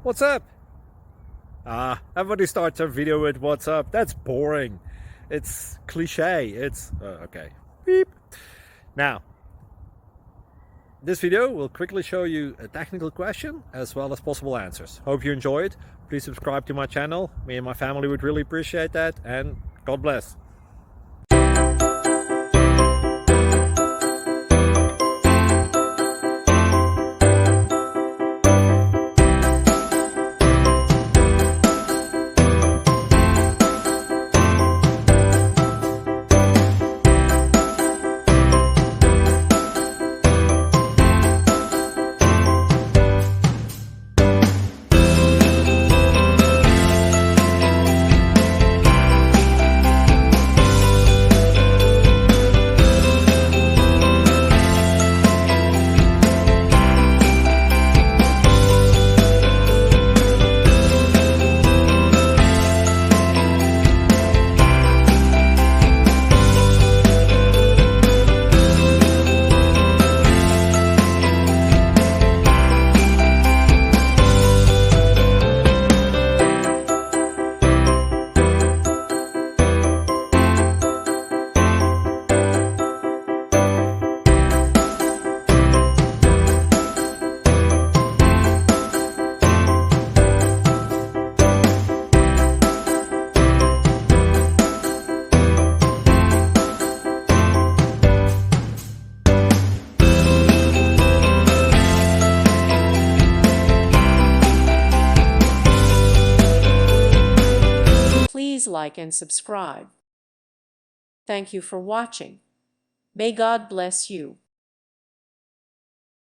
What's up? Everybody starts their video with what's up. That's boring. It's cliche. It's okay. Beep. Now, this video will quickly show you a technical question as well as possible answers. Hope you enjoy it. Please subscribe to my channel. Me and my family would really appreciate that, and God bless. Please like and subscribe. Thank you for watching. May God bless you.